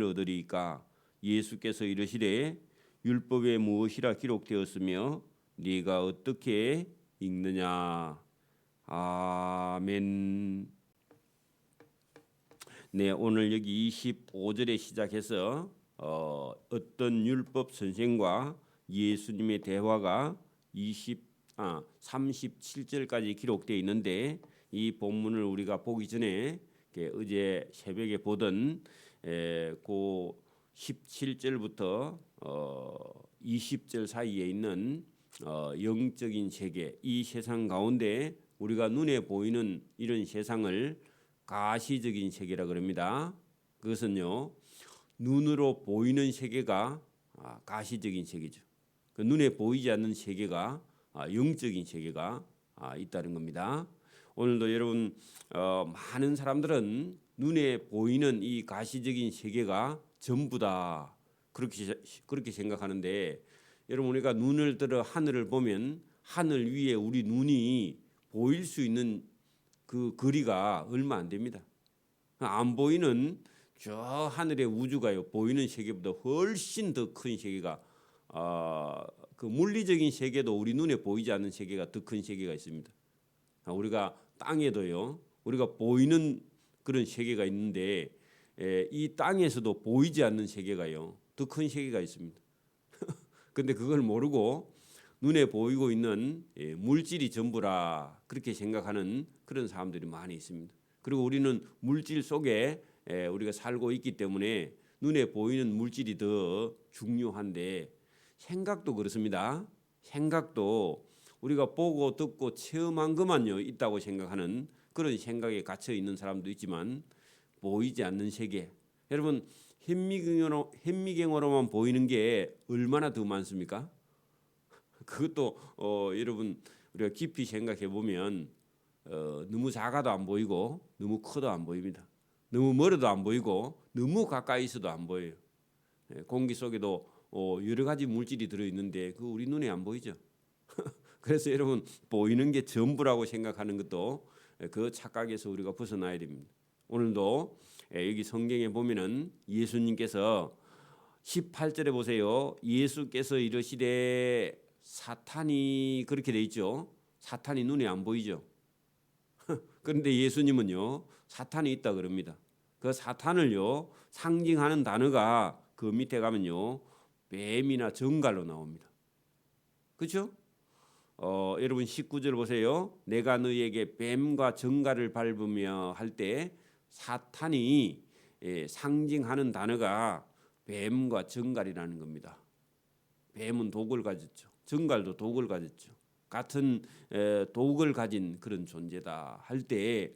얻으리이까 예수께서 이르시되 율법에 무엇이라 기록되었으며 네가 어떻게 읽느냐. 아멘. 네, 오늘 여기 25절에 시작해서 어떤 율법 선생과 예수님의 대화가 37절까지 기록되어 있는데, 이 본문을 우리가 보기 전에 어제 새벽에 보던 그 17절부터 20절 사이에 있는 영적인 세계, 이 세상 가운데 우리가 눈에 보이는 이런 세상을 가시적인 세계라 그럽니다. 그것은요, 눈으로 보이는 세계가 가시적인 세계죠. 그 눈에 보이지 않는 세계가 영적인 세계가 있다는 겁니다. 오늘도 여러분 많은 사람들은 눈에 보이는 이 가시적인 세계가 전부다 그렇게 생각하는데, 여러분 우리가 눈을 들어 하늘을 보면 하늘 위에 우리 눈이 보일 수 있는 그 거리가 얼마 안 됩니다. 안 보이는 저 하늘의 우주가요, 보이는 세계보다 훨씬 더 큰 세계가 그 물리적인 세계도 우리 눈에 보이지 않는 세계가 더 큰 세계가 있습니다. 우리가 땅에도요, 우리가 보이는 그런 세계가 있는데 이 땅에서도 보이지 않는 세계가요, 더 큰 세계가 있습니다. 근데 그걸 모르고 눈에 보이고 있는 물질이 전부라 그렇게 생각하는 그런 사람들이 많이 있습니다. 그리고 우리는 물질 속에 우리가 살고 있기 때문에 눈에 보이는 물질이 더 중요한데, 생각도 그렇습니다. 생각도 우리가 보고 듣고 체험한 것만요 있다고 생각하는 그런 생각에 갇혀 있는 사람도 있지만, 보이지 않는 세계, 여러분 현미경으로만 보이는 게 얼마나 더 많습니까? 그것도 여러분 우리가 깊이 생각해 보면 너무 작아도 안 보이고 너무 커도 안 보입니다. 너무 멀어도 안 보이고 너무 가까이 있어도 안 보여요. 공기 속에도 여러 가지 물질이 들어 있는데 그 우리 눈에 안 보이죠. 그래서 여러분 보이는 게 전부라고 생각하는 것도 그 착각에서 우리가 벗어나야 됩니다. 오늘도 여기 성경에 보면은 예수님께서 18절에 보세요. 예수께서 이르시되 사탄이, 그렇게 돼 있죠. 사탄이 눈에 안 보이죠. 그런데 예수님은요, 사탄이 있다 그럽니다. 그 사탄을요 상징하는 단어가 그 밑에 가면요 뱀이나 정갈로 나옵니다. 그렇죠? 여러분 19절 보세요. 내가 너희에게 뱀과 정갈을 밟으며 할 때 사탄이 상징하는 단어가 뱀과 정갈이라는 겁니다. 뱀은 독을 가졌죠. 정갈도 독을 가졌죠. 같은 독을 가진 그런 존재다 할 때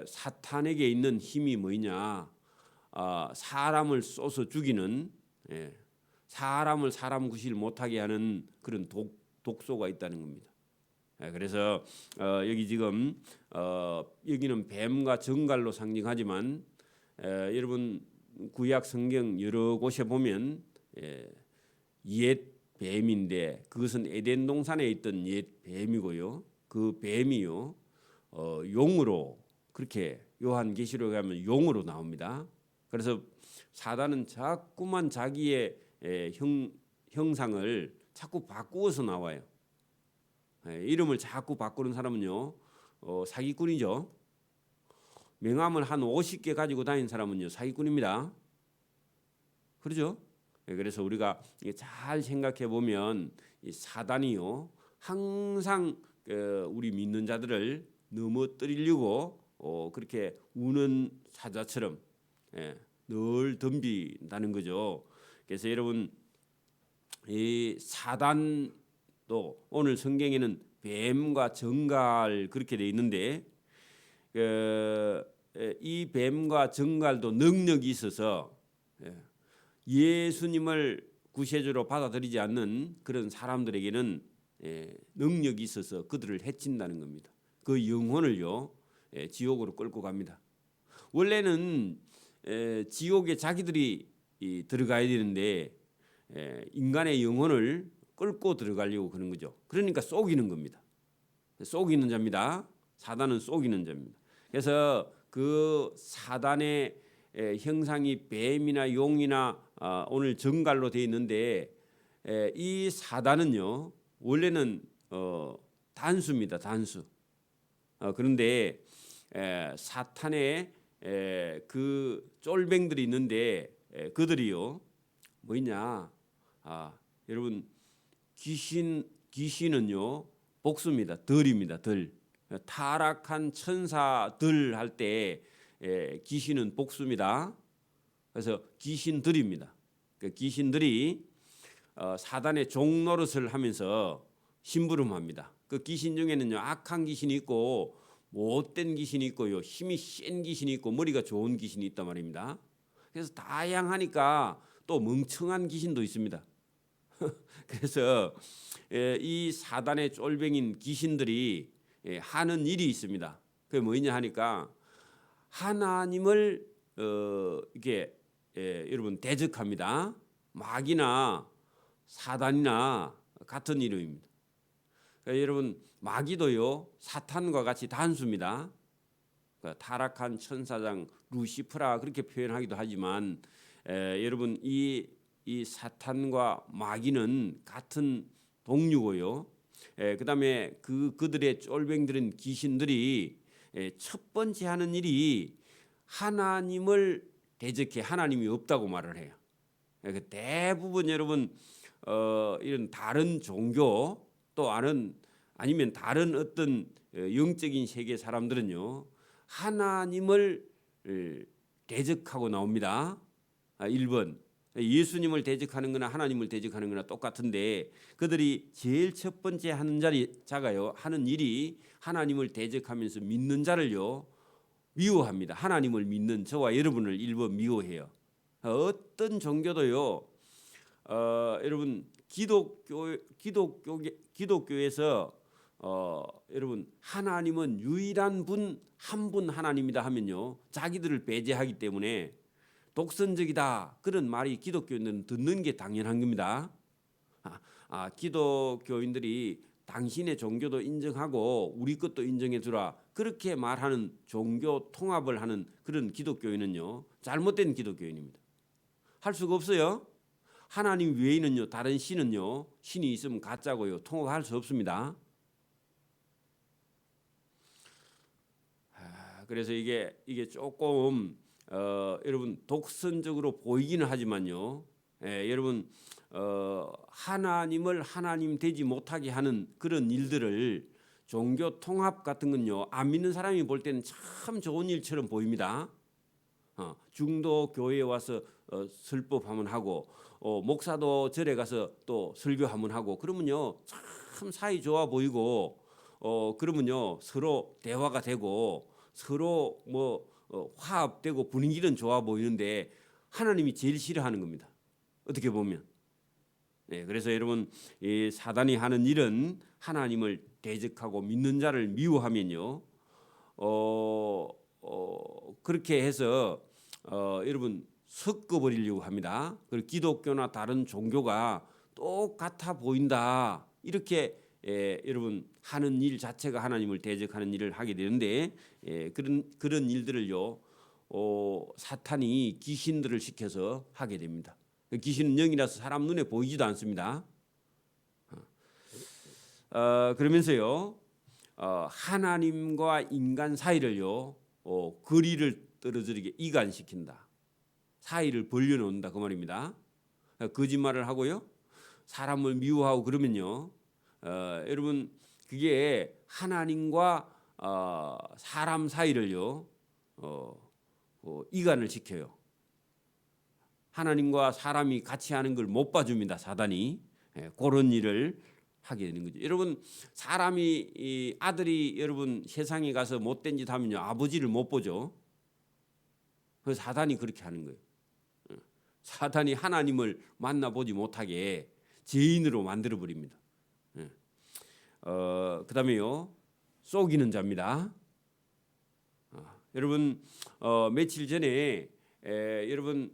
사탄에게 있는 힘이 뭐냐? 사람을 쏘서 죽이는, 사람을 사람 구실 못하게 하는 그런 독소가 있다는 겁니다. 그래서 여기 지금 여기는 뱀과 정갈로 상징하지만 여러분 구약 성경 여러 곳에 보면 옛 뱀인데 그것은 에덴 동산에 있던 옛 뱀이고요. 그 뱀이요 용으로, 그렇게 요한계시록에 가면 용으로 나옵니다. 그래서 사단은 자꾸만 자기의 형상을 자꾸 바꾸어서 나와요. 이름을 자꾸 바꾸는 사람은요 사기꾼이죠. 명함을 한 50개 가지고 다니는 사람은요 사기꾼입니다. 그렇죠? 그래서 우리가 잘 생각해 보면 이 사단이요 항상 우리 믿는 자들을 넘어뜨리려고 그렇게 우는 사자처럼 늘 덤빈다는 거죠. 그래서 여러분 이 사단도 오늘 성경에는 뱀과 정갈 그렇게 돼 있는데 이 뱀과 정갈도 능력이 있어서 예수님을 구세주로 받아들이지 않는 그런 사람들에게는 능력이 있어서 그들을 해친다는 겁니다. 그 영혼을요 지옥으로 끌고 갑니다. 원래는 지옥에 자기들이 들어가야 되는데 인간의 영혼을 끌고 들어가려고 그런 거죠. 그러니까 속이는 겁니다. 속이는 자입니다. 사단은 속이는 자입니다. 그래서 그 사단의 형상이 뱀이나 용이나 오늘 정갈로 되어 있는데 이 사단은요 원래는 단수입니다. 단수. 그런데 사탄의 그 쫄뱅들이 있는데 그들이요 뭐냐? 여러분 귀신은요 복수입니다. 덜입니다. 덜. 타락한 천사들 할 때 귀신은 복수입니다. 그래서 귀신들입니다. 그 귀신들이 사단의 종노릇을 하면서 심부름합니다. 그 귀신 중에는요 악한 귀신이 있고 못된 귀신이 있고요 힘이 센 귀신이 있고 머리가 좋은 귀신이 있단 말입니다. 그래서 다양하니까 또 멍청한 귀신도 있습니다. 그래서 이 사단의 쫄병인 귀신들이 하는 일이 있습니다. 그게 뭐냐 하니까 하나님을 이게 여러분 대적합니다. 마귀나 사단이나 같은 이름입니다. 그러니까 여러분 마귀도요 사탄과 같이 단수입니다. 그러니까 타락한 천사장 루시프라 그렇게 표현하기도 하지만 여러분 이 사탄과 마귀는 같은 동류고요. 그다음에 그들의 쫄병들은 귀신들이 첫 번째 하는 일이 하나님을 대적해 하나님이 없다고 말을 해요. 대부분 여러분 이런 다른 종교 또 아니면 다른 어떤 영적인 세계 사람들은요 하나님을 대적하고 나옵니다. 1번 예수님을 대적하는 거나 하나님을 대적하는 거나 똑같은데 그들이 제일 첫 번째 하는 자가요 하는 일이 하나님을 대적하면서 믿는 자를요 미워합니다. 하나님을 믿는 저와 여러분을 1번 미워해요. 어떤 종교도요 여러분 기독교에서 여러분 하나님은 유일한 분 한 분 하나님이다 하면요 자기들을 배제하기 때문에 독선적이다 그런 말이 기독교인들은 듣는 게 당연한 겁니다. 기독교인들이 당신의 종교도 인정하고 우리 것도 인정해 주라 그렇게 말하는 종교 통합을 하는 그런 기독교인은요 잘못된 기독교인입니다. 할 수가 없어요. 하나님 외에는요 다른 신이 있으면 가짜고요 통합할 수 없습니다. 그래서 이게 조금 여러분 독선적으로 보이기는 하지만요 여러분 하나님을 하나님 되지 못하게 하는 그런 일들을 종교 통합 같은 건요 안 믿는 사람이 볼 때는 참 좋은 일처럼 보입니다. 중도 교회에 와서 설법 한번 하고 목사도 절에 가서 또 설교 한번 하고 그러면요 참 사이 좋아 보이고 그러면요 서로 대화가 되고 서로 화합되고 분위기는 좋아 보이는데 하나님이 제일 싫어하는 겁니다. 어떻게 보면. 그래서 여러분 이 사단이 하는 일은 하나님을 대적하고 믿는 자를 미워하면요 그렇게 해서 여러분 섞어버리려고 합니다. 그리고 기독교나 다른 종교가 똑같아 보인다 이렇게 여러분 하는 일 자체가 하나님을 대적하는 일을 하게 되는데 그런 일들을요 사탄이 귀신들을 시켜서 하게 됩니다. 귀신은 영이라서 사람 눈에 보이지도 않습니다. 그러면서요 하나님과 인간 사이를요 거리를 떨어지게 이간시킨다. 사이를 벌려놓는다 그 말입니다. 거짓말을 하고요 사람을 미워하고 그러면요 여러분 그게 하나님과 사람 사이를요 이간을 시켜요. 하나님과 사람이 같이 하는 걸 못 봐줍니다. 사단이 그런 일을 하게 되는 거죠. 여러분 사람이 아들이 여러분 세상에 가서 못된 짓 하면요 아버지를 못 보죠. 그 사단이 그렇게 하는 거예요. 사단이 하나님을 만나보지 못하게 죄인으로 만들어 버립니다. 그다음에요 속이는 자입니다. 여러분 며칠 전에 여러분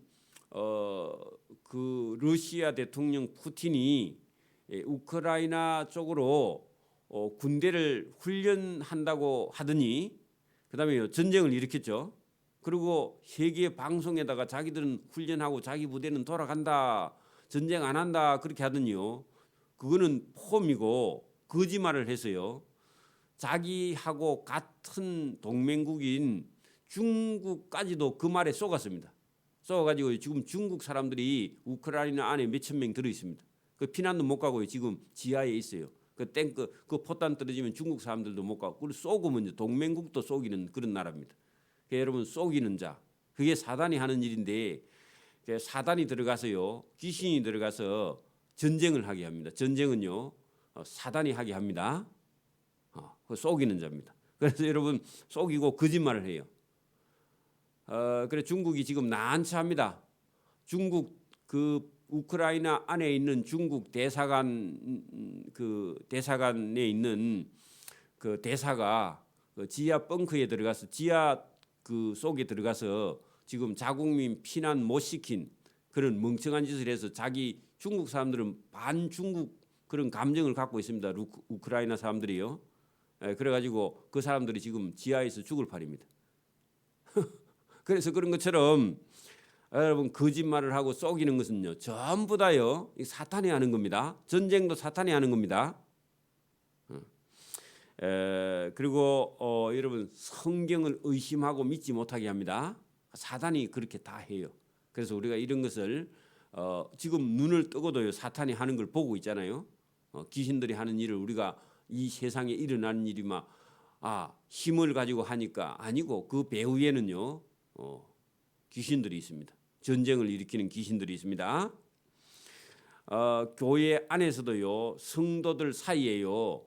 그 러시아 대통령 푸틴이 우크라이나 쪽으로 군대를 훈련한다고 하더니 그다음에 전쟁을 일으켰죠. 그리고 세계 방송에다가 자기들은 훈련하고 자기 부대는 돌아간다, 전쟁 안 한다 그렇게 하더니요. 그거는 폼이고 거짓말을 해서요. 자기하고 같은 동맹국인 중국까지도 그 말에 속았습니다. 속아가지고 지금 중국 사람들이 우크라이나 안에 몇천 명 들어 있습니다. 그 피난도 못 가고요. 지금 지하에 있어요. 그 탱크 그 포탄 떨어지면 중국 사람들도 못 가고 그리고 쏘고면 동맹국도 쏘기는 그런 나라입니다. 그러니까 여러분 쏘기는 자 그게 사단이 하는 일인데 사단이 들어가서요. 귀신이 들어가서 전쟁을 하게 합니다. 전쟁은요. 사단이 하게 합니다. 그 속이는 자입니다. 그래서 여러분 속이고 거짓말을 해요. 그래 중국이 지금 난처합니다. 중국 그 우크라이나 안에 있는 중국 대사관 그 대사관에 있는 그 대사가 그 지하 벙커에 들어가서 지하 그 속에 들어가서 지금 자국민 피난 못 시킨 그런 멍청한 짓을 해서 자기 중국 사람들은 반중국 그런 감정을 갖고 있습니다. 우크라이나 사람들이요. 그래가지고 그 사람들이 지금 지하에서 죽을 판입니다. 그래서 그런 것처럼 여러분 거짓말을 하고 속이는 것은요 전부 다요 사탄이 하는 겁니다. 전쟁도 사탄이 하는 겁니다. 그리고 여러분 성경을 의심하고 믿지 못하게 합니다. 사탄이 그렇게 다 해요. 그래서 우리가 이런 것을 지금 눈을 뜨고도요 사탄이 하는 걸 보고 있잖아요. 귀신들이 하는 일을 우리가 이 세상에 일어나는 일이 막 힘을 가지고 하니까 아니고 그 배후에는요 귀신들이 있습니다. 전쟁을 일으키는 귀신들이 있습니다. 교회 안에서도요 성도들 사이에요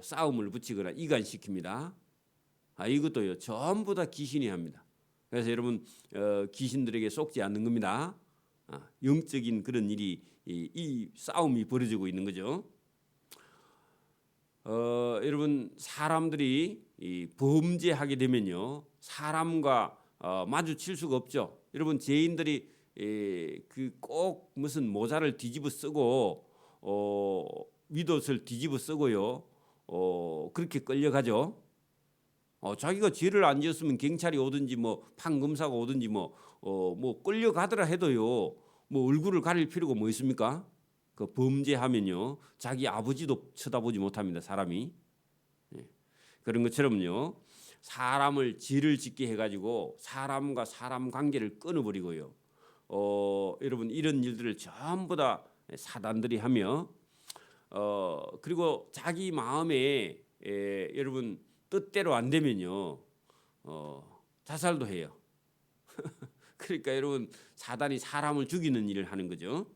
싸움을 붙이거나 이간시킵니다. 이것도요 전부 다 귀신이 합니다. 그래서 여러분 귀신들에게 속지 않는 겁니다. 영적인 그런 일이 이 싸움이 벌어지고 있는 거죠. 여러분 사람들이 범죄하게 되면요 사람과 마주칠 수가 없죠. 여러분 죄인들이 그 꼭 무슨 모자를 뒤집어 쓰고 윗옷을 뒤집어 쓰고요 그렇게 끌려가죠. 자기가 죄를 안 지었으면 경찰이 오든지 뭐 판검사가 오든지 뭐 끌려가더라 해도요 뭐 얼굴을 가릴 필요가 뭐 있습니까? 그 범죄하면요 자기 아버지도 쳐다보지 못합니다. 사람이 그런 것처럼요 사람을 죄를 짓게 해가지고 사람과 사람 관계를 끊어버리고요. 여러분 이런 일들을 전부 다 사단들이 하며 그리고 자기 마음에 여러분 뜻대로 안 되면요 자살도 해요. 그러니까 여러분 사단이 사람을 죽이는 일을 하는 거죠.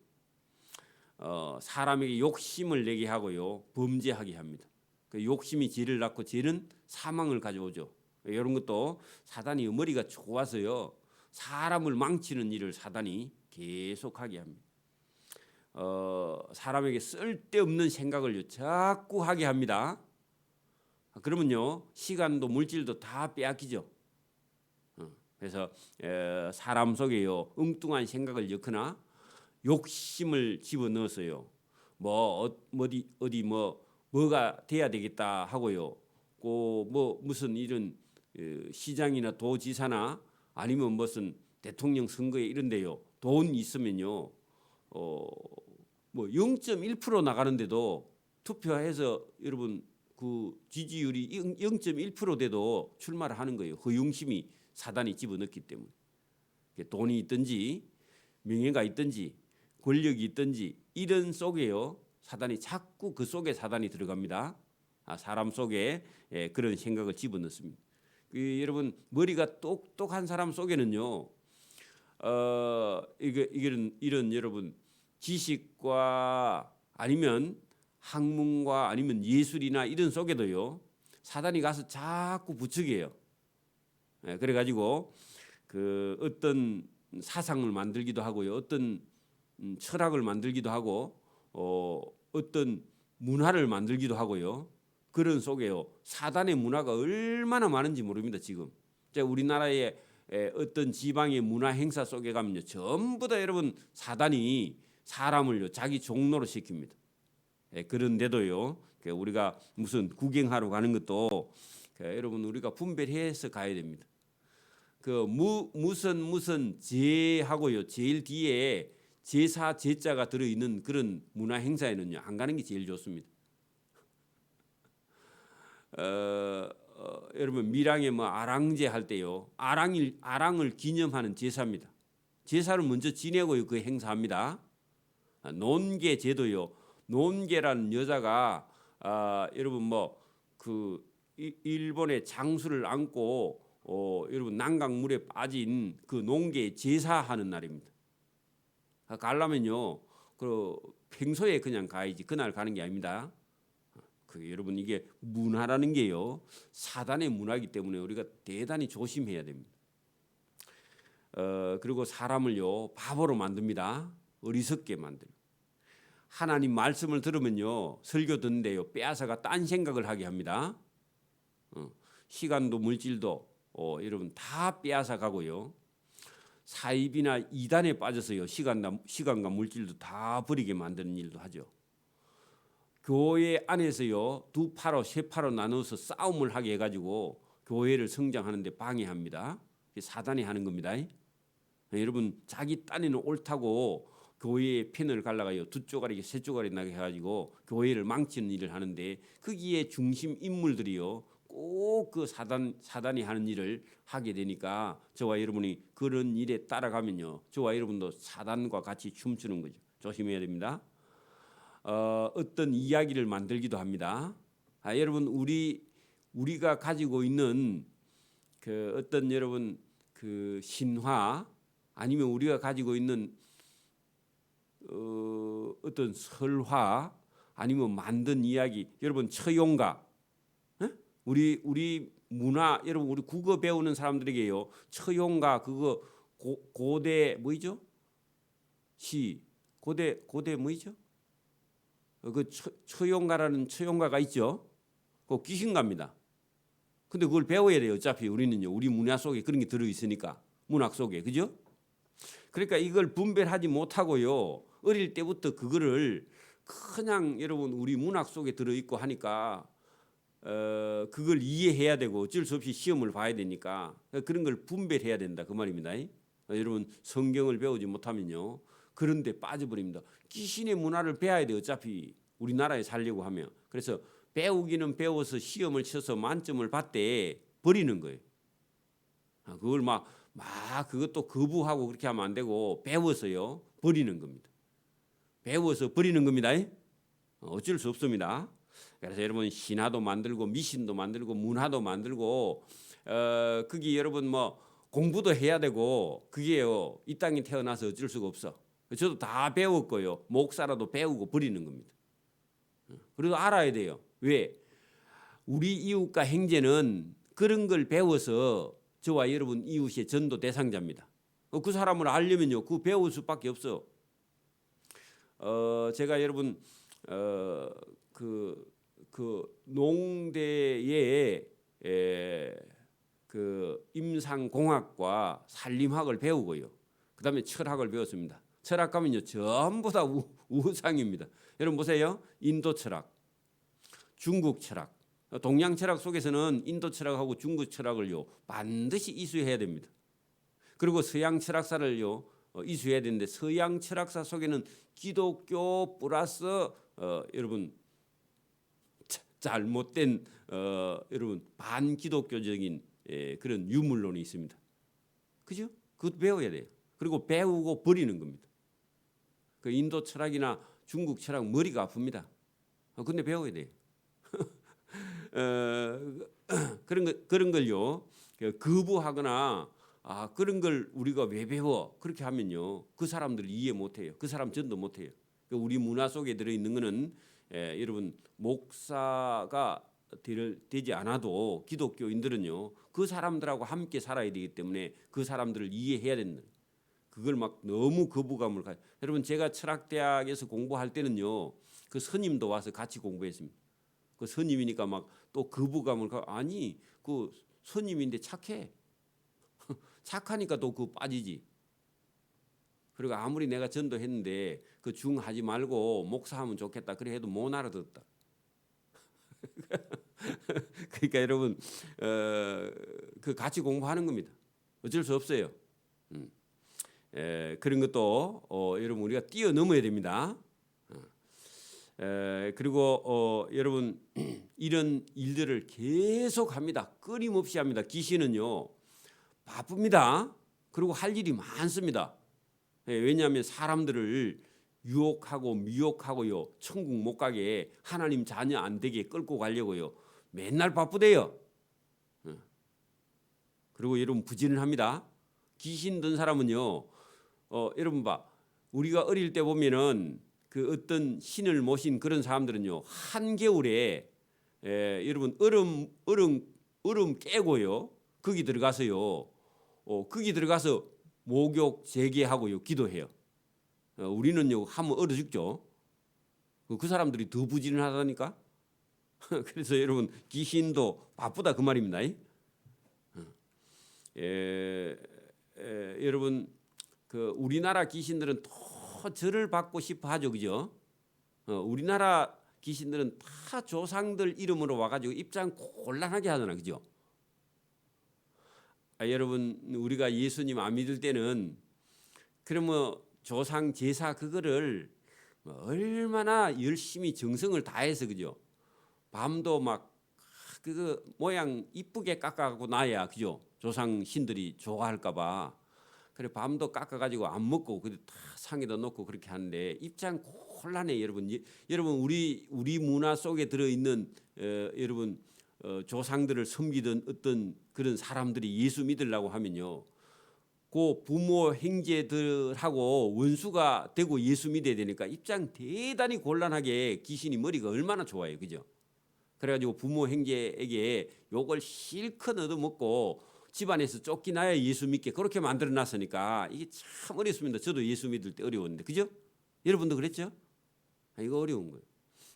사람에게 욕심을 내게 하고요 범죄하게 합니다. 그 욕심이 죄를 낳고 죄는 사망을 가져오죠. 이런 것도 사단이 머리가 좋아서요 사람을 망치는 일을 사단이 계속하게 합니다. 사람에게 쓸데없는 생각을 자꾸 하게 합니다. 그러면요 시간도 물질도 다 빼앗기죠. 그래서 사람 속에요 엉뚱한 생각을 엮거나 욕심을 집어넣어서요 어디 뭐가 돼야 되겠다 하고요 뭐 무슨 이런 시장이나 도지사나 아니면 무슨 대통령 선거에 이런데요 돈 있으면요 뭐 0.1% 나가는데도 투표해서 여러분 그 지지율이 0.1% 돼도 출마를 하는 거예요. 허영심이 사단이 집어넣기 때문에 돈이 있든지 명예가 있든지 권력이 있든지 이런 속에요 사단이 자꾸 그 속에 사단이 들어갑니다. 사람 속에 그런 생각을 집어넣습니다. 여러분 머리가 똑똑한 사람 속에는요 이런 여러분 지식과 아니면 학문과 아니면 예술이나 이런 속에도요 사단이 가서 자꾸 부추겨요. 그래가지고 그 어떤 사상을 만들기도 하고요 어떤 철학을 만들기도 하고 어떤 문화를 만들기도 하고요 그런 속에요 사단의 문화가 얼마나 많은지 모릅니다. 지금 우리나라의 어떤 지방의 문화 행사 속에 가면요 전부 다 여러분 사단이 사람을요 자기 종로로 시킵니다. 그런데도요 우리가 무슨 구경하러 가는 것도 여러분 우리가 분별해서 가야 됩니다. 무슨 제하고요. 제일 뒤에 제사 제자가 들어 있는 그런 문화 행사에는요 안 가는 게 제일 좋습니다. 여러분 밀양에 뭐 아랑제 할 때요. 아랑을 기념하는 제사입니다. 제사를 먼저 지내고요 그 행사합니다. 논계 제도요. 논계라는 여자가 여러분 뭐 그 일본의 장수를 안고 여러분 난강물에 빠진 그 농계 제사하는 날입니다. 가려면요 그 평소에 그냥 가야지 그날 가는 게 아닙니다. 여러분 이게 문화라는 게요 사단의 문화이기 때문에 우리가 대단히 조심해야 됩니다. 그리고 사람을요 바보로 만듭니다. 어리석게 만들. 하나님 말씀을 들으면요 설교 듣는데요 빼앗아가 딴 생각을 하게 합니다. 시간도 물질도 여러분 다 빼앗아 가고요. 사입이나 이단에 빠져서요 시간과 물질도 다 버리게 만드는 일도 하죠. 교회 안에서요 두 파로 세 파로 나눠서 싸움을 하게 해가지고 교회를 성장하는데 방해합니다. 사단이 하는 겁니다. 여러분 자기 딴에는 옳다고 교회의 편을 갈라가요 두 쪼가리 세 쪼가리 나게 해가지고 교회를 망치는 일을 하는데 거기에 중심 인물들이요 꼭 그 사단이 하는 일을 하게 되니까 저와 여러분이 그런 일에 따라가면요 저와 여러분도 사단과 같이 춤추는 거죠. 조심해야 됩니다. 어떤 이야기를 만들기도 합니다. 여러분 우리가 가지고 있는 그 어떤 여러분 그 신화 아니면 우리가 가지고 있는 어떤 설화 아니면 만든 이야기 여러분 처용가 우리 문화 여러분 우리 국어 배우는 사람들에게요 처용가 그거 고대 뭐죠 시 고대 뭐죠 그 처용가라는 처용가가 있죠. 그 귀신갑니다. 근데 그걸 배워야 돼요. 어차피 우리는요 우리 문화 속에 그런 게 들어 있으니까 문학 속에 그죠? 그러니까 이걸 분별하지 못하고요 어릴 때부터 그거를 그냥 여러분 우리 문학 속에 들어 있고 하니까 그걸 이해해야 되고 어쩔 수 없이 시험을 봐야 되니까 그런 걸 분별해야 된다 그 말입니다. 여러분 성경을 배우지 못하면요 그런데 빠져버립니다. 귀신의 문화를 배워야 돼 어차피 우리나라에 살려고 하면. 그래서 배우기는 배워서 시험을 쳐서 만점을 받되 버리는 거예요. 그걸 막 그것도 거부하고 그렇게 하면 안 되고 배워서요 버리는 겁니다. 배워서 버리는 겁니다. 어쩔 수 없습니다. 그래서 여러분 신화도 만들고 미신도 만들고 문화도 만들고 그게 여러분 뭐 공부도 해야 되고 그게요 이 땅에 태어나서 어쩔 수가 없어. 저도 다 배웠고요 목사라도 배우고 버리는 겁니다. 그래도 알아야 돼요. 왜? 우리 이웃과 형제는 그런 걸 배워서 저와 여러분 이웃의 전도 대상자입니다. 그 사람을 알려면요 그 배울 수밖에 없어. 제가 여러분 그 농대에 그 임상공학과 산림학을 배우고요. 그다음에 철학을 배웠습니다. 철학 가면요 전부 다 우상입니다. 여러분 보세요. 인도 철학, 중국 철학, 동양 철학 속에서는 인도 철학하고 중국 철학을요 반드시 이수해야 됩니다. 그리고 서양 철학사를요 이수해야 되는데 서양 철학사 속에는 기독교 플러스 여러분 잘못된 여러분 반기독교적인 그런 유물론이 있습니다. 그죠? 그것도 배워야 돼요. 그리고 배우고 버리는 겁니다. 그 인도 철학이나 중국 철학 머리가 아픕니다. 근데 배워야 돼요. 그런 걸요 거부하거나 그런 걸 우리가 왜 배워 그렇게 하면요 그 사람들 이해 못해요. 그 사람 전도 못해요. 우리 문화 속에 들어있는 거는 여러분 목사가 되지 않아도 기독교인들은요 그 사람들하고 함께 살아야 되기 때문에 그 사람들을 이해해야 된다. 그걸 막 너무 거부감을 가요. 여러분 제가 철학대학에서 공부할 때는요 그 스님도 와서 같이 공부했습니다. 그 스님이니까 막 또 거부감을 가 아니 그 스님인데 착해. 착하니까 또 그 빠지지. 그리고 아무리 내가 전도했는데 그 중하지 말고 목사하면 좋겠다 그래 해도 못 알아듣다. 그러니까 여러분 그 같이 공부하는 겁니다. 어쩔 수 없어요. 그런 것도 여러분 우리가 뛰어넘어야 됩니다. 여러분 이런 일들을 계속 합니다. 끊임없이 합니다. 귀신은요 바쁩니다. 그리고 할 일이 많습니다. 왜냐하면 사람들을 유혹하고 미혹하고요, 천국 못 가게, 하나님 자녀 안 되게 끌고 가려고요 맨날 바쁘대요. 그리고 여러분 부진을 합니다. 귀신 든 사람은요 여러분 봐, 우리가 어릴 때 보면은 그 어떤 신을 모신 그런 사람들은요 한겨울에 여러분 얼음 깨고요 거기 들어가서요 거기 들어가서 목욕 재개하고요 기도해요. 우리는요 하면 얼어 죽죠. 그 사람들이 더 부진을 하다니까. 그래서 여러분 귀신도 바쁘다 그 말입니다. 여러분 그 우리나라 귀신들은 더 절을 받고 싶어 하죠, 그죠? 우리나라 귀신들은 다 조상들 이름으로 와가지고 입장 곤란하게 하잖아, 그죠? 여러분 우리가 예수님 안 믿을 때는 그러면 조상 제사 그거를 얼마나 열심히 정성을 다해서 그죠? 밤도 막 그거 모양 이쁘게 깎아갖고 놔야 그죠? 조상 신들이 좋아할까봐. 그래 밤도 깎아가지고 안 먹고 그다 상에다 놓고 그렇게 하는데 입장 곤란해 여러분. 여러분 우리 문화 속에 들어 있는 여러분 조상들을 섬기던 어떤 그런 사람들이 예수 믿으려고 하면요. 그 부모 형제들하고 원수가 되고 예수 믿어야 되니까 입장 대단히 곤란하게 귀신이 머리가 얼마나 좋아요, 그죠? 그래가지고 부모 형제에게 욕을 실컷 얻어먹고 집안에서 쫓기나야 예수 믿게 그렇게 만들어놨으니까 이게 참 어렵습니다. 저도 예수 믿을 때 어려웠는데, 그죠? 여러분도 그랬죠? 이거 어려운 거예요.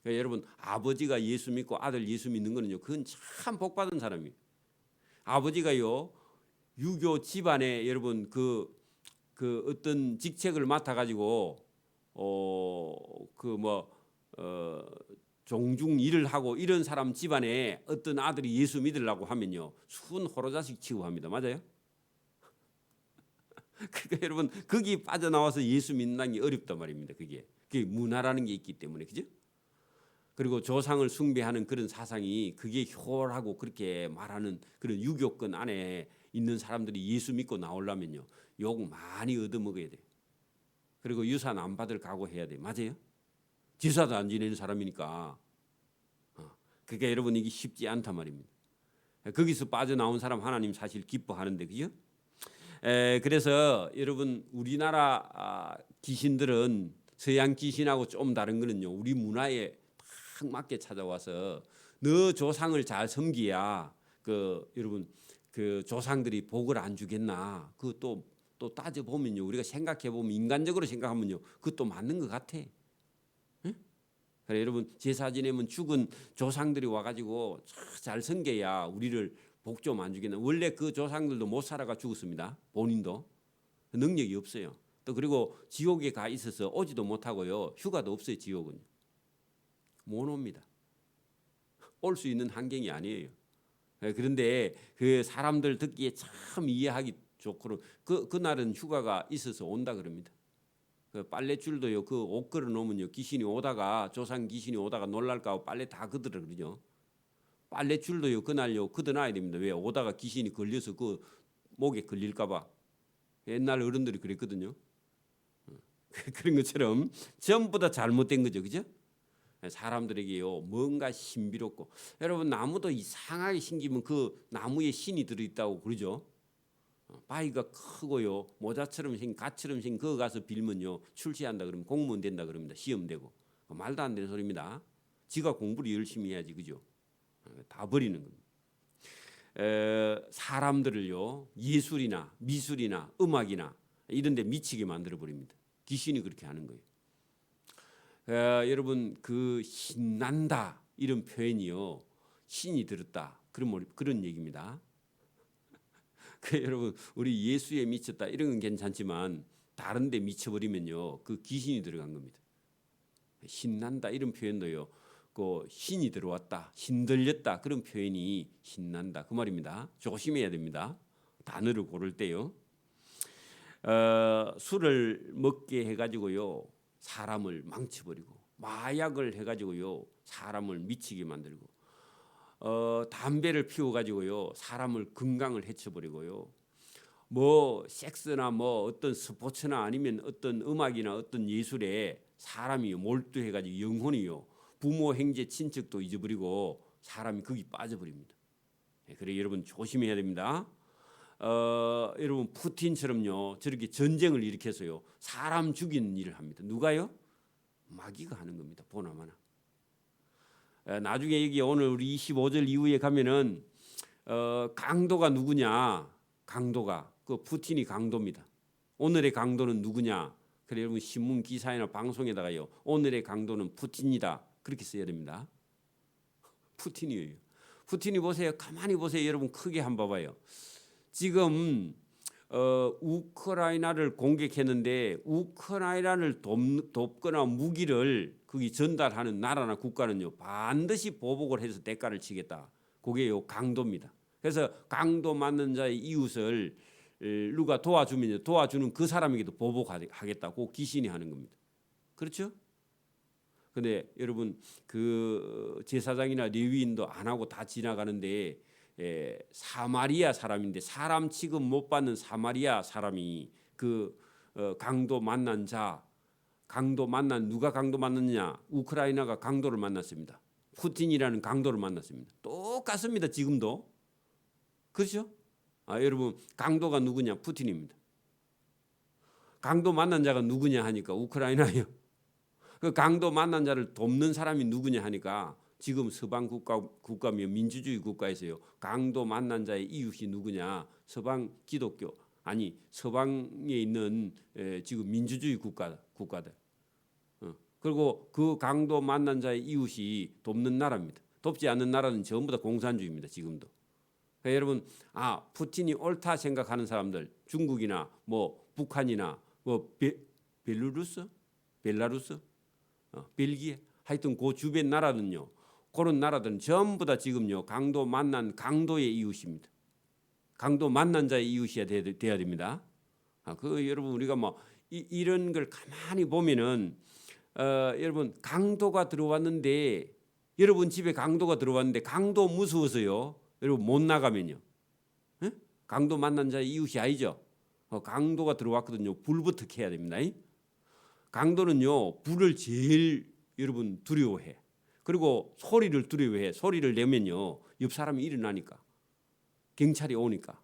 그러니까 여러분 아버지가 예수 믿고 아들 예수 믿는 거는요, 그건 참 복받은 사람이에요. 아버지가요 유교 집안에 여러분 그 어떤 직책을 맡아가지고 종중 일을 하고 이런 사람 집안에 어떤 아들이 예수 믿으려고 하면요 순 호로자식 취급합니다. 맞아요? 그러니까 여러분 거기 빠져나와서 예수 믿는 게 어렵단 말입니다. 그게 문화라는 게 있기 때문에, 그죠? 그리고 조상을 숭배하는 그런 사상이 그게 효라고 그렇게 말하는 그런 유교권 안에 있는 사람들이 예수 믿고 나오려면요 욕 많이 얻어먹어야 돼요. 그리고 유산 안 받을 각오해야 돼요. 맞아요? 제사도 안 지내는 사람이니까. 그러니까 여러분 이게 쉽지 않단 말입니다. 거기서 빠져나온 사람 하나님 사실 기뻐하는데, 그죠? 그래서 여러분 우리나라 귀신들은 서양 귀신하고 좀 다른 거는요 우리 문화에 딱 맞게 찾아와서 너 조상을 잘 섬기야 여러분 그 조상들이 복을 안 주겠나. 또 따져 보면요 우리가 생각해 보면 인간적으로 생각하면요 그것도 맞는 것 같아. 그래 여러분 제사 지내면 죽은 조상들이 와가지고 잘 섬겨야 우리를 복 좀 안 주겠나. 원래 그 조상들도 못 살아가 죽었습니다. 본인도 능력이 없어요. 또 그리고 지옥에 가 있어서 오지도 못하고요 휴가도 없어요. 지옥은 못 옵니다. 올 수 있는 환경이 아니에요. 그런데 그 사람들 듣기에 참 이해하기 좋고 그날은 휴가가 있어서 온다 그럽니다. 그 빨래줄도요 그 옷 걸어 놓으면요 귀신이 오다가 조상 귀신이 오다가 놀랄까 하고 빨래 다 걷으라 그러죠. 빨래줄도요 그날요 걷어놔야 됩니다. 왜? 오다가 귀신이 걸려서 그 목에 걸릴까 봐. 옛날 어른들이 그랬거든요. 그런 것처럼 전부 다 잘못된 거죠, 그죠? 사람들에게요 뭔가 신비롭고 여러분 나무도 이상하게 생기면 그 나무에 신이 들어있다고 그러죠. 바위가 크고요 모자처럼 생긴 갓처럼 생긴 그거 가서 빌면요 출세한다 그러면 공무원 된다 그럽니다. 시험 되고. 말도 안 되는 소리입니다. 지가 공부를 열심히 해야지, 그죠? 다 버리는 겁니다. 사람들을요 예술이나 미술이나 음악이나 이런 데 미치게 만들어 버립니다. 귀신이 그렇게 하는 거예요. 여러분 그 신난다 이런 표현이요 신이 들었다 그런 얘기입니다. 여러분 우리 예수에 미쳤다 이런 건 괜찮지만 다른 데 미쳐버리면요 그 귀신이 들어간 겁니다. 신난다 이런 표현도요 그 신이 들어왔다 신들렸다 그런 표현이 신난다 그 말입니다. 조심해야 됩니다. 단어를 고를 때요. 술을 먹게 해가지고요 사람을 망쳐버리고, 마약을 해가지고요 사람을 미치게 만들고, 담배를 피워가지고요 사람을 건강을 해쳐버리고요, 뭐 섹스나 뭐 어떤 스포츠나 아니면 어떤 음악이나 어떤 예술에 사람이 몰두해가지고 영혼이요 부모 형제 친척도 잊어버리고 사람이 거기 빠져버립니다. 그래 여러분 조심해야 됩니다. 여러분 푸틴처럼요 저렇게 전쟁을 일으켜서요 사람 죽이는 일을 합니다. 누가요? 마귀가 하는 겁니다. 보나마나. 나중에 여기 오늘 우리 25절 이후에 가면은 강도가 누구냐? 강도가 그 푸틴이 강도입니다. 오늘의 강도는 누구냐? 그래 여러분 신문 기사나 방송에다가요 오늘의 강도는 푸틴이다 그렇게 써야 됩니다. 푸틴이에요. 푸틴이 보세요. 가만히 보세요. 여러분 크게 한번 봐봐요. 지금 우크라이나를 공격했는데 우크라이나를 돕거나 무기를 거기 전달하는 나라나 국가는요 반드시 보복을 해서 대가를 치겠다. 그게요 강도입니다. 그래서 강도 맞는 자의 이웃을 누가 도와주면 도와주는 그 사람에게도 보복하겠다고 귀신이 하는 겁니다. 그렇죠? 근데 여러분 그 제사장이나 레위인도 안 하고 다 지나가는데 사마리아 사람인데 사람 취급 못 받는 사마리아 사람이 그 강도 만난 자, 강도 만난 누가 강도 만났냐? 우크라이나가 강도를 만났습니다. 푸틴이라는 강도를 만났습니다. 똑같습니다. 지금도. 그렇죠? 여러분 강도가 누구냐? 푸틴입니다. 강도 만난 자가 누구냐 하니까 우크라이나요. 그 강도 만난 자를 돕는 사람이 누구냐 하니까 지금 서방 국가며 민주주의 국가에서요 강도 만난 자의 이웃이 누구냐? 서방 기독교 아니 서방에 있는 지금 민주주의 국가들. 그리고 그 강도 만난 자의 이웃이 돕는 나라입니다. 돕지 않는 나라는 전부 다 공산주의입니다. 지금도. 그러니까 여러분 푸틴이 옳다 생각하는 사람들 중국이나 뭐 북한이나 뭐 벨라루스 벨기에 하여튼 그 주변 나라는요 그런 나라들은 전부 다 지금요 강도 만난 강도의 이웃입니다. 강도 만난 자의 이웃이야 돼야 됩니다. 그 여러분 우리가 뭐 이런 걸 가만히 보면은 여러분 강도가 들어왔는데 여러분 집에 강도가 들어왔는데 강도 무서워서요 여러분 못 나가면요 강도 만난 자의 이웃이 아니죠. 강도가 들어왔거든요. 불부터 켜야 됩니다. 강도는요 불을 제일 여러분 두려워해. 그리고 소리를 두려워해. 소리를 내면요 옆 사람이 일어나니까 경찰이 오니까.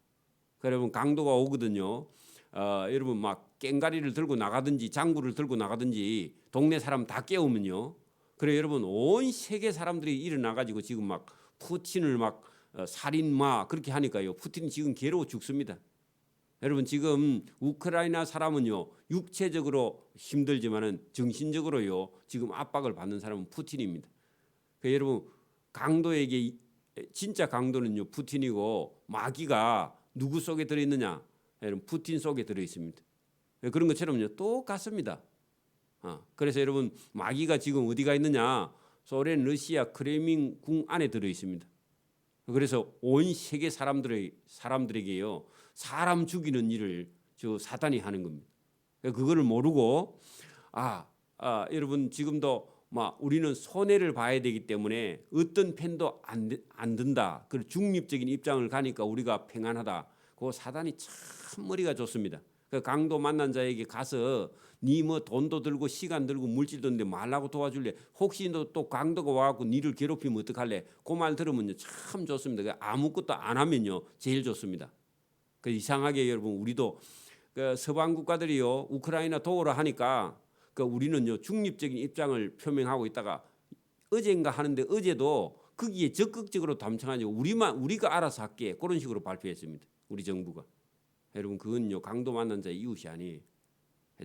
여러분 강도가 오거든요. 여러분 막 꽹가리를 들고 나가든지 장구를 들고 나가든지 동네 사람 다 깨우면요. 그래 여러분 온 세계 사람들이 일어나가지고 지금 막 푸틴을 막 살인마 그렇게 하니까요. 푸틴이 지금 괴로워 죽습니다. 여러분 지금 우크라이나 사람은요 육체적으로 힘들지만은 정신적으로요 지금 압박을 받는 사람은 푸틴입니다. 그러니까 여러분 강도에게 진짜 강도는요 푸틴이고 마귀가 누구 속에 들어 있느냐? 여러분 푸틴 속에 들어 있습니다. 그런 것처럼요 똑같습니다. 그래서 여러분 마귀가 지금 어디가 있느냐? 소련, 러시아, 크렘린 궁 안에 들어 있습니다. 그래서 온 세계 사람들에게요 사람 죽이는 일을 저 사단이 하는 겁니다. 그거를 모르고 여러분 지금도 막 우리는 손해를 봐야 되기 때문에 어떤 편도 안 든다. 그 중립적인 입장을 가니까 우리가 평안하다. 그 사단이 참 머리가 좋습니다. 그 강도 만난 자에게 가서 니 뭐 돈도 들고 시간 들고 물질도 있는데 말라고 도와줄래? 혹시 너 또 강도가 와갖고 니를 괴롭히면 어떡할래? 그 말 들으면요 참 좋습니다. 아무것도 안 하면요 제일 좋습니다. 그 이상하게 여러분 우리도 그 서방 국가들이요 우크라이나 도우라 하니까 그 우리는요 중립적인 입장을 표명하고 있다가 어젠가 하는데 어제도 거기에 적극적으로 담청하지 우리가 알아서 할게 그런 식으로 발표했습니다. 우리 정부가. 여러분 그건요 강도 만난 자의 이웃이 아니에요.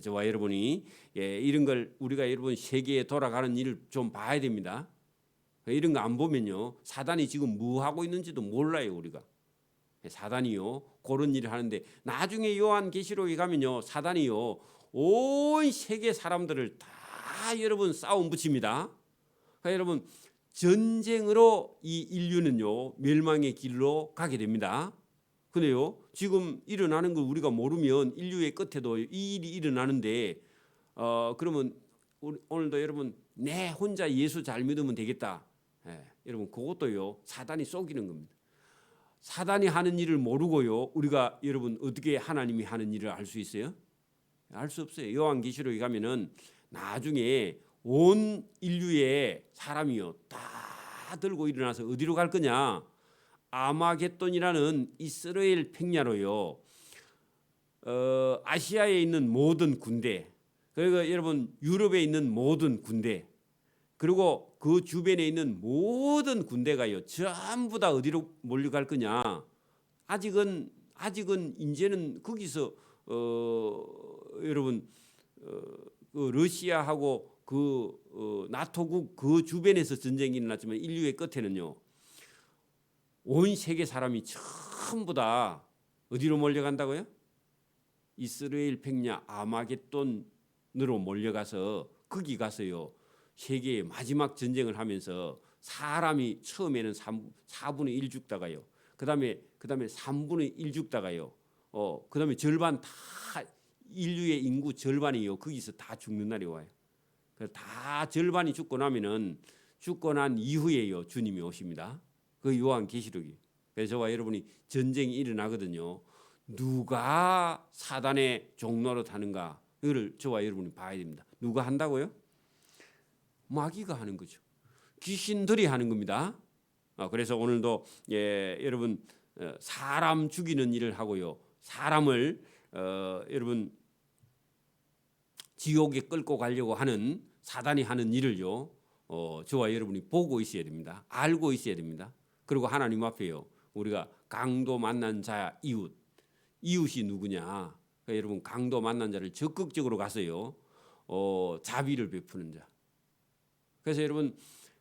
저와 여러분이 이런 걸 우리가 여러분 세계에 돌아가는 일을 좀 봐야 됩니다. 이런 거 안 보면요 사단이 지금 뭐 하고 있는지도 몰라요. 우리가 사단이요 그런 일을 하는데 나중에 요한계시록에 가면요 사단이요 온 세계 사람들을 다 여러분 싸움 붙입니다. 그러니까 여러분 전쟁으로 이 인류는요 멸망의 길로 가게 됩니다. 근데요, 지금 일어나는 걸 우리가 모르면 인류의 끝에도 이 일이 일어나는데, 그러면 오늘도 여러분 내 혼자 예수 잘 믿으면 되겠다. 예, 여러분 그것도요 사단이 속이는 겁니다. 사단이 하는 일을 모르고요, 우리가 여러분 어떻게 하나님이 하는 일을 알 수 있어요? 알 수 없어요. 요한계시록에 가면은 나중에 온 인류의 사람이요 다 들고 일어나서 어디로 갈 거냐? 아마겟돈이라는 이스라엘 평야로요. 아시아에 있는 모든 군대, 그리고 여러분 유럽에 있는 모든 군대, 그리고 그 주변에 있는 모든 군대가요 전부 다 어디로 몰려갈 거냐? 아직은 이제는 거기서 여러분 그 러시아하고 그 나토국 그 주변에서 전쟁이 일어났지만 인류의 끝에는요 온 세계 사람이 전부 다 어디로 몰려간다고요? 이스라엘 평야 아마겟돈으로 몰려가서 거기 가서요 세계의 마지막 전쟁을 하면서 사람이 처음에는 4분의 1 죽다가요. 그다음에 3분의 1 죽다가요. 그다음에 절반 다 인류의 인구 절반이요. 거기서 다 죽는 날이 와요. 다 절반이 죽고 나면은 죽고 난 이후에요. 주님이 오십니다. 그 요한계시록이. 그래서 저와 여러분이 전쟁이 일어나거든요. 누가 사단의 종로로 타는가? 이걸 저와 여러분이 봐야 됩니다. 누가 한다고요? 마귀가 하는 거죠. 귀신들이 하는 겁니다. 그래서 오늘도 여러분 사람 죽이는 일을 하고요. 사람을 여러분 지옥에 끌고 가려고 하는 사단이 하는 일을요. 저와 여러분이 보고 있어야 됩니다. 알고 있어야 됩니다. 그리고 하나님 앞에요. 우리가 강도 만난 자 이웃이 누구냐? 그러니까 여러분 강도 만난 자를 적극적으로 가서요. 자비를 베푸는 자. 그래서 여러분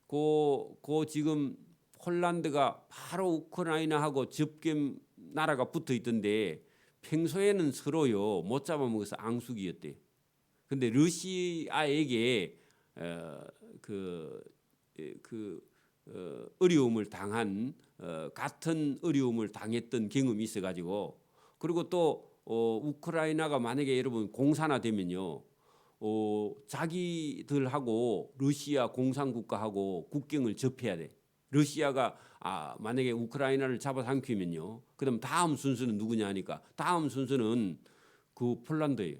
그 지금 폴란드가 바로 우크라이나하고 접경 나라가 붙어 있던데 평소에는 서로요 못 잡아먹어서 앙숙이었대. 근데 러시아에게 어려움을 당한 같은 어려움을 당했던 경험이 있어가지고 그리고 또 우크라이나가 만약에 여러분 공산화 되면요. 자기들하고 러시아 공산국가하고 국경을 접해야 돼. 러시아가 만약에 우크라이나를 잡아삼키면요. 그다음 다음 순서는 누구냐 하니까 다음 순서는 그 폴란드예요.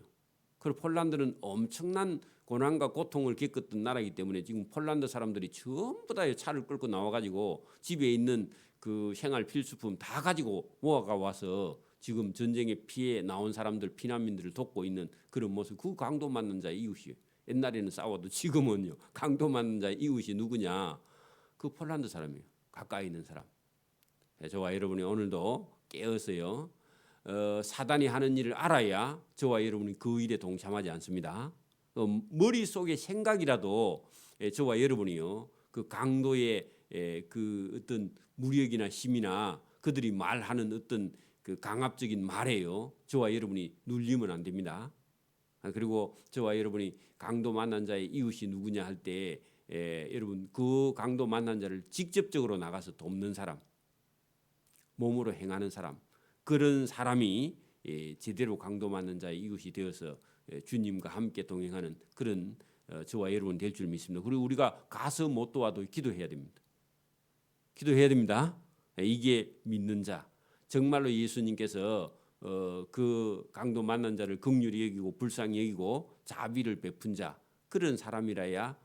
그리고 폴란드는 엄청난 고난과 고통을 겪었던 나라이기 때문에 지금 폴란드 사람들이 전부 다 차를 끌고 나와가지고 집에 있는 그 생활 필수품 다 가지고 모아가 와서 지금 전쟁에 피해 나온 사람들 피난민들을 돕고 있는 그런 모습. 그 강도 맞는 자의 이웃이에요. 옛날에는 싸워도 지금은요 강도 맞는 자의 이웃이 누구냐? 그 폴란드 사람이에요. 가까이 있는 사람. 저와 여러분이 오늘도 깨어서요. 사단이 하는 일을 알아야 저와 여러분이 그 일에 동참하지 않습니다. 머릿속에 생각이라도 저와 여러분이요. 그 강도의 그 어떤 무력이나 힘이나 그들이 말하는 어떤 그 강압적인 말에요. 저와 여러분이 눌리면 안 됩니다. 그리고 저와 여러분이 강도 만난 자의 이웃이 누구냐 할 때 여러분 그 강도 만난 자를 직접적으로 나가서 돕는 사람, 몸으로 행하는 사람, 그런 사람이 제대로 강도 만난 자의 이웃이 되어서 주님과 함께 동행하는 그런 저와 여러분 될 줄 믿습니다. 그리고 우리가 가서 못 도와도 기도해야 됩니다. 기도해야 됩니다. 이게 믿는 자. 정말로 예수님께서 그 강도 만난 자를 긍휼히 여기고 불쌍히 여기고 자비를 베푼 자 그런 사람이라야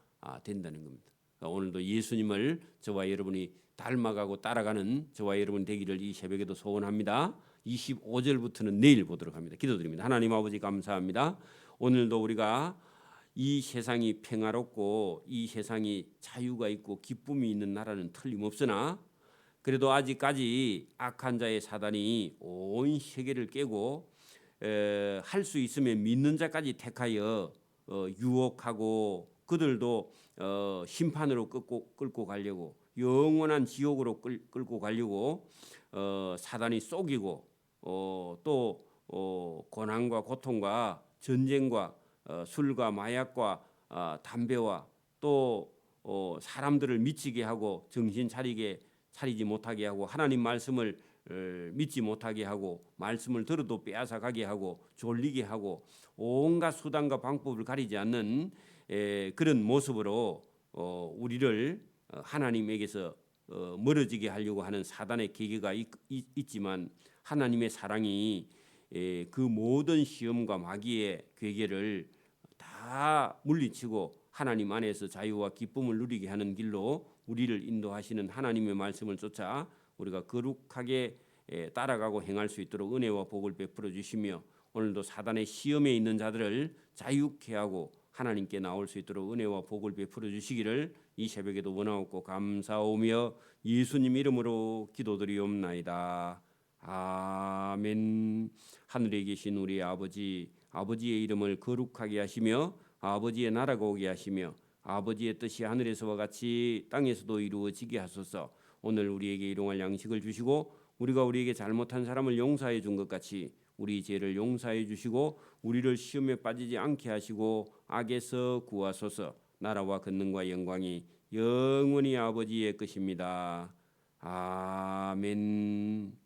된다는 겁니다. 오늘도 예수님을 저와 여러분이 닮아가고 따라가는 저와 여러분 되기를 이 새벽에도 소원합니다. 25절부터는 내일 보도록 합니다. 기도드립니다. 하나님 아버지 감사합니다. 오늘도 우리가 이 세상이 평화롭고 이 세상이 자유가 있고 기쁨이 있는 나라는 틀림없으나 그래도 아직까지 악한 자의 사단이 온 세계를 깨고 할 수 있으면 믿는 자까지 택하여 유혹하고 그들도 심판으로 끌고 가려고 영원한 지옥으로 끌고 가려고 사단이 속이고 또 고난과 고통과 전쟁과 술과 마약과 담배와 또 사람들을 미치게 하고 정신 차리지 못하게 하고 하나님 말씀을 믿지 못하게 하고 말씀을 들어도 빼앗아 가게 하고 졸리게 하고 온갖 수단과 방법을 가리지 않는 그런 모습으로 우리를 하나님에게서 멀어지게 하려고 하는 사단의 계계가 있지만 하나님의 사랑이 그 모든 시험과 마귀의 계계를 다 물리치고 하나님 안에서 자유와 기쁨을 누리게 하는 길로 우리를 인도하시는 하나님의 말씀을 쫓아 우리가 거룩하게 따라가고 행할 수 있도록 은혜와 복을 베풀어 주시며 오늘도 사단의 시험에 있는 자들을 자유케 하고 하나님께 나올 수 있도록 은혜와 복을 베풀어 주시기를 이 새벽에도 원하옵고 감사오며 예수님 이름으로 기도드리옵나이다. 아멘. 하늘에 계신 우리 아버지, 아버지의 이름을 거룩하게 하시며 아버지의 나라가 오게 하시며 아버지의 뜻이 하늘에서와 같이 땅에서도 이루어지게 하소서. 오늘 우리에게 일용할 양식을 주시고 우리가 우리에게 잘못한 사람을 용서해 준 것 같이 우리 죄를 용서해 주시고 우리를 시험에 빠지지 않게 하시고 악에서 구하소서. 나라와 권능과 영광이 영원히 아버지의 것입니다. 아멘.